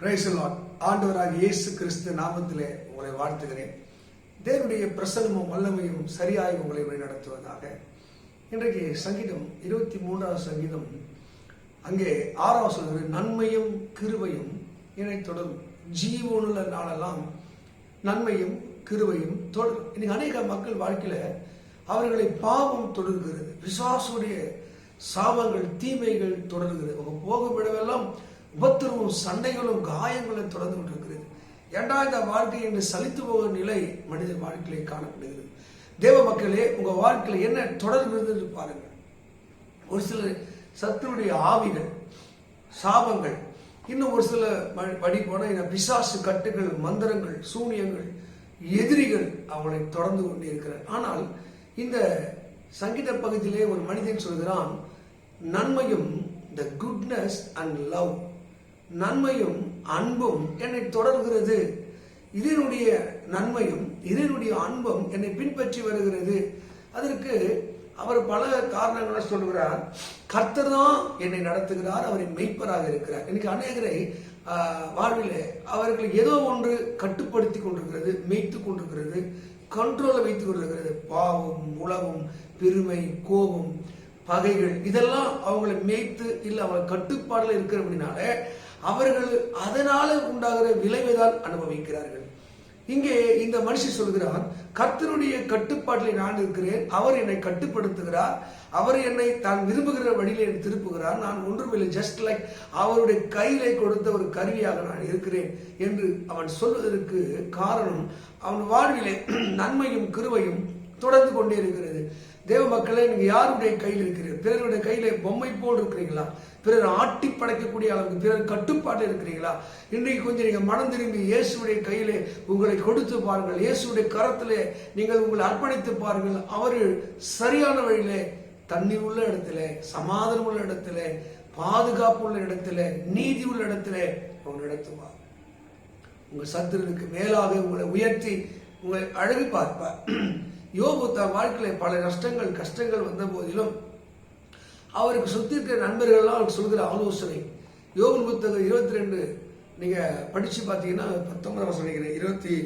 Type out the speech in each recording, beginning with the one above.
Praise the Lord. ஆண்டவராகிய இயேசு கிறிஸ்து நாமத்திலே உங்களை வாழ்த்துகிறேன். தேவனுடைய பிரசன்னமும் வல்லமையும் சரியாய் உங்களை வழிநடத்துவதாக. இன்றைக்கு சங்கீதம் 23வது சங்கீதம் அங்கே 6வது சொல்கிறது, நன்மையும் கிருபையும் என்னை தொடரும். ஜீவனுள்ள நாளெல்லாம் நன்மையும் கிருபையும் தொடரும். இன்னைக்கு அநேக மக்கள் வாழ்க்கையில அவர்களை பாவம் தொடர்கிறது, பிசாசுடைய சாபங்கள் தீமைகள் தொடர்கிறது. அவங்க போகும் இடமெல்லாம் உபத்திரமும் சண்டைகளும் காயங்களும் தொடர்ந்து கொண்டிருக்கிறது. ஏண்டா இந்த வாழ்க்கை என்று சலித்து போகிற நிலை மனித வாழ்க்கையிலே காணப்படுகிறது. தேவ மக்களே, உங்க வாழ்க்கையில என்ன தொடர்கிறது பாருங்க. ஒரு சில சத்துருடைய ஆவிகள், சாபங்கள், இன்னும் ஒரு சில படி போன பிசாசு கட்டுகள், மந்திரங்கள், சூனியங்கள், எதிரிகள் அவங்களை தொடர்ந்து கொண்டே இருக்கிறார். ஆனால் இந்த சங்கீத பகுதியிலே ஒரு மனிதன் சொல்கிறான், நன்மையும் the goodness and love, நன்மையும் அன்பும் என்னை தொடர்கிறது. இதனுடைய நன்மையும் இதனுடைய அன்பும் என்னை பின்பற்றி வருகிறது. அதற்கு அவர் பல காரணங்களை சொல்கிறார். கர்த்தர் தான் என்னை நடத்துகிறார், அவரின் மெய்ப்பராக இருக்கிறார். இன்னைக்கு அநேகரை வாழ்விலே அவர்கள் ஏதோ ஒன்று கட்டுப்படுத்தி கொண்டிருக்கிறது, மேய்த்து கொண்டிருக்கிறது, கண்ட்ரோலை வைத்துக் கொண்டிருக்கிறது. பாவம், உலகம், பெருமை, கோபம், பகைகள், இதெல்லாம் அவங்களை மேய்த்து இல்லை அவங்களை கட்டுப்பாடுல இருக்கிறபடினால அவர்கள் அதனால உண்டாகிற விளைவைதான் அனுபவிக்கிறார்கள். இங்கே இந்த மனுஷன் சொல்கிறான், கர்த்தருடைய கட்டுப்பாட்டில் நான் இருக்கிறேன், அவர் என்னை கட்டுப்படுத்துகிறார், அவர் என்னை தான் விரும்புகிற வழியிலே திருப்புகிறார், நான் ஒன்றுமில்லை, ஜஸ்ட் லைக் அவருடைய கையிலே கொடுத்த ஒரு கருவியாக நான் இருக்கிறேன் என்று அவன் சொல்வதற்கு காரணம் அவன் வாழ்விலே நன்மையும் கிருபையும் தொடர்ந்து கொண்டே இருக்கிறது. தேவ மக்களே, நீங்க யாருடைய கையில் இருக்கிறீர்கள்? பிறருடைய கையில பொம்மை போல் இருக்கிறீங்களா? பிறர் ஆட்டி படைக்கக்கூடிய அளவுக்கு பிறர் கட்டுப்பாட்டில் இருக்கிறீங்களா? இன்றைக்கு கொஞ்சம் நீங்க மனம் திரும்பி இயேசுடைய கையிலே உங்களை கொடுத்து பாருங்கள். இயேசுடைய கரத்திலே நீங்கள் உங்களை அர்ப்பணித்து பாருங்கள். அவரு சரியான வழியிலே, தண்ணீர் உள்ள இடத்துல, சமாதானம் உள்ள இடத்துல, பாதுகாப்பு உள்ள இடத்துல, நீதி உள்ள இடத்துல அவங்க நடத்துவார். உங்க சத்துருக்கு மேலாக உங்களை உயர்த்தி உங்களை அழகு பார்ப்பார். யோபு தன் வாழ்க்கையில பல நஷ்டங்கள் கஷ்டங்கள் வந்த போதிலும் அவருக்கு சுத்தி இருக்கிற நண்பர்கள்லாம் அவருக்கு சொல்கிற ஆலோசனை, யோபு புத்தகம் 22 நீங்க படிச்சு பார்த்தீங்கன்னா 19 நினைக்கிறேன், 22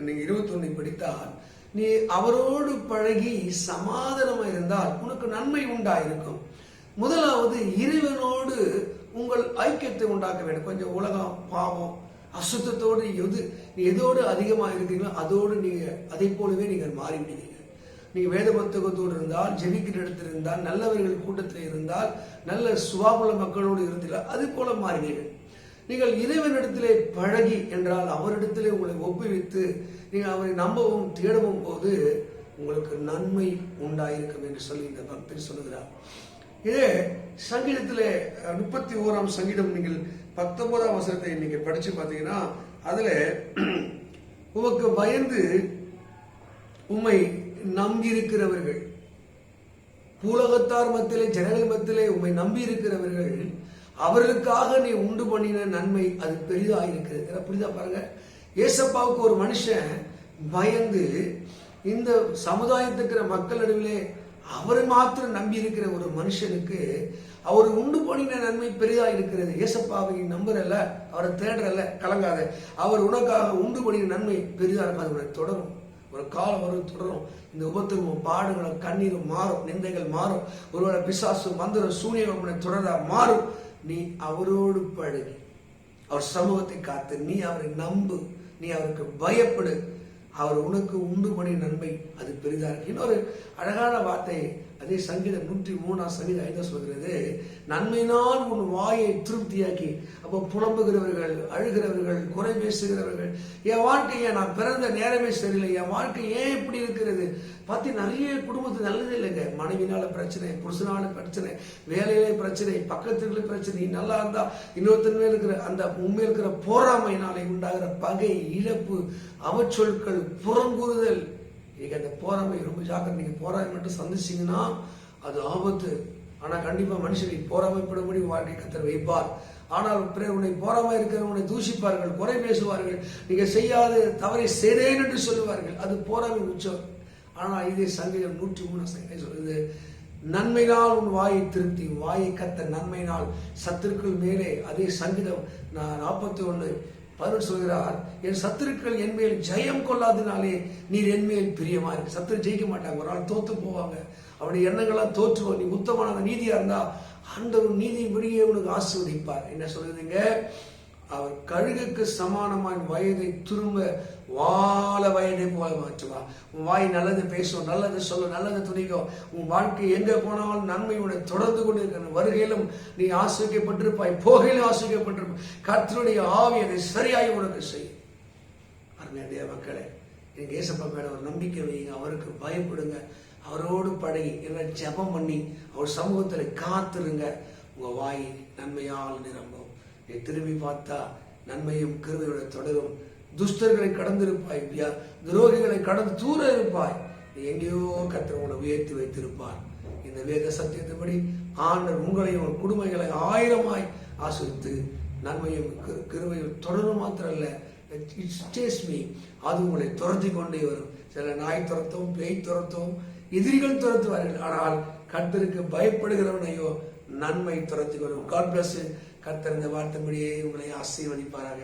நீங்க 21 படித்தால், நீ அவரோடு பழகி சமாதானமா இருந்தால் உனக்கு நன்மை உண்டாயிருக்கும். முதலாவது இறைவனோடு உங்கள் ஐக்கியத்தை உண்டாக்க வேண்டும். கொஞ்சம் உலகம், பாவம், அசுத்தத்தோடு எதோடு அதிகமாக இருக்கிறீங்களோ அதோடு நீங்க அதை போலவே நீங்கள் மாறிவிடுவீங்க. நீங்க வேத புத்தகத்தோடு இருந்தால், ஜெபிக்கிற இடத்தில் இருந்தால், நல்லவர்கள் கூட்டத்தில் இருந்தால், நல்ல சுபாபுல மக்களோடு இருந்தால் அது போல மாறினீர்கள். நீங்கள் இறைவனிடத்திலே பழகி என்றால் அவரிடத்திலே உங்களை ஒப்புவித்து நீங்கள் அவரை நம்பவும் தேடவும் போது உங்களுக்கு நன்மை உண்டாயிருக்கும் என்று சொல்லி இந்த பக்தர் சொல்லுகிறார். இதே சங்கீதத்திலே 31ஆம் சங்கீதம் நீங்கள் 19ஆம் வசனத்தை நீங்க படிச்சு பார்த்தீங்கன்னா, அதுல உமக்கு பயந்து உம்மை நம்பி இருக்கிறவர்கள், பூலகத்தார் மத்தியிலே, ஜனங்கள் மத்தியிலே உம்மை நம்பி இருக்கிறவர்கள், அவர்களுக்காக நீ உண்டு பண்ணின நன்மை அது பெரிதாக இருக்கிறது. புரியுதா பாருங்க. ஏசப்பாவுக்கு ஒரு மனுஷன் பயந்து இந்த சமுதாயத்துக்கிற மக்கள் நடுவிலே அவரை மாத்திரம் நம்பி இருக்கிற ஒரு மனுஷனுக்கு அவர் உண்டு பண்ணின நன்மை பெரிதா இருக்கிறது. ஏசப்பாவை நம்புறல்ல, அவரை தேடுறல்ல, கலங்காத, அவர் உனக்காக உண்டு பண்ணின நன்மை பெரிதா இருக்காது. உனக்கு தொடரும், ஒரு காலம் வரும், தொடரும். இந்த உபத்திரமும் பாடுகளும் கண்ணீரும் மாறும், நிந்தைகள் மாறும், ஒருவேளை பிசாசு மந்திரம் சூனியம் உனக்கு தொடரா மாறும். நீ அவரோடு பழகி அவர் சமூகத்தை காத்து நீ அவரை நம்பு, நீ அவருக்கு பயப்படு, அவர் உனக்கு உண்டு பண்ணி நன்மை அது பெரிதா இருக்கு. இன்னொரு அழகான வார்த்தை அதே சங்கீதம் 103ஆம் சங்கீதம் 5 சொல்கிறது, நன்மையினால் உன் வாயை திருப்தியாக்கி. அப்போ புலம்புகிறவர்கள், அழுகிறவர்கள், குறை பேசுகிறவர்கள், என் வாழ்க்கையை நான் பிறந்த நேரமே சரியில்லை, என் வாழ்க்கை ஏன் இப்படி இருக்கிறது பார்த்து நிறைய குடும்பத்துக்கு நல்லது இல்லைங்க. மனைவினால பிரச்சனை, புருஷனால பிரச்சனை, வேலையிலே பிரச்சனை, பக்கத்துல பிரச்சனை, நீ நல்லா இருந்தா இன்னொருத்தன் மேல இருக்கிற அந்த உண்மையில் இருக்கிற போராமையினாலே உண்டாகிற பகை, இழப்பு, அவச்சொற்கள், புறங்கூறுதல். நீங்க அந்த போராமை ரொம்ப ஜாக்கிரதை. நீங்க போராமை மட்டும் சந்திச்சீங்கன்னா அது ஆபத்து. ஆனா கண்டிப்பா மனுஷனை போராமைப்படும்படி வாழ்க்கை கர்த்தர் வைப்பார். ஆனால் உன்னை போராமை இருக்கிறவனை தூஷிப்பார்கள், குறை பேசுவார்கள், நீங்க செய்யாத தவறை செய்தேன் என்று சொல்லுவார்கள். அது போராமை உச்சம். ஆனா இதே சங்கீதம் 103 சொல்லுது, நன்மையினால் உன் வாயை திருப்தி. வாயை கத்த நன்மையினால் சத்துருக்கள் மேலே. அதே சங்கீதம் 41:11 சொல்கிறார், என் சத்துருக்கள் என் மேல் ஜெயம் கொள்ளாதனாலே நீர் என் மேல் பிரியமா இருக்கு. சத்துரு ஜெயிக்க மாட்டாங்க, ஒரு நாள் தோத்து போவாங்க. அவருடைய எண்ணங்கள்லாம் தோற்றுவோம். நீ உத்தமமான நீதியா இருந்தா ஆண்டவர் நீதிபடியே உனக்கு ஆசீர்வதிப்பார். என்ன சொல்லுதுங்க? அவர் கழுகுக்கு சமானமான வயதை திரும்ப வாழ வயதை போல மாற்றுவா. உன் வாய் நல்லது பேசும், நல்லது சொல்லும், நல்லது துணிக்கும். உன் வாழ்க்கை எங்க போனாலும் நன்மையுடைய தொடர்ந்து கொண்டு இருக்கிற வருகையிலும் நீ ஆசிரியப்பட்டிருப்பாய், போகையிலும் ஆசிரியப்பட்டிருப்பாய். கர்த்தருடைய ஆவி அதை சரியாய் உனக்கு செய்யும். அருமையான மக்களே, நீங்க ஏசப்பா மேல ஒரு நம்பிக்கை வைங்க, அவருக்கு பயப்படுங்க, அவரோடு பழகி என்ன ஜெபம் பண்ணி அவர் சமூகத்தில் காத்துருங்க. உங்க வாய் நன்மையால் நிரம்பும். நீ திரும்பி பார்த்தா நன்மையும் கிருபையோட தொடரும். துஷ்டர்களை கடந்திருப்பாய், துரோகிகளை கடந்து தூர இருப்பாய். நீ எங்கேயோ கர்த்தர் உங்களை உயர்த்தி வைத்திருப்பார். இந்த வேத சத்தியத்தின்படி ஆண்டவர் உங்களையும் உங்கள் குடும்பங்களை 1000ஆய் ஆசீர்வதித்து நன்மையும் கிருபையும் தொடரும். மாத்திரம் இல்ல, அது உங்களை துரத்தி கொண்டே வரும். சில நாய் துரத்தவும், பேய் துரத்தவும், எதிரிகள் துரத்துவார்கள். ஆனால் கர்த்தருக்கு பயப்படுகிறவனையோ நன்மை துரத்தி வரும். God bless. கர்த்தர் இந்த வார்த்தைப்படியே உங்களை ஆசீர்வதிப்பாராக.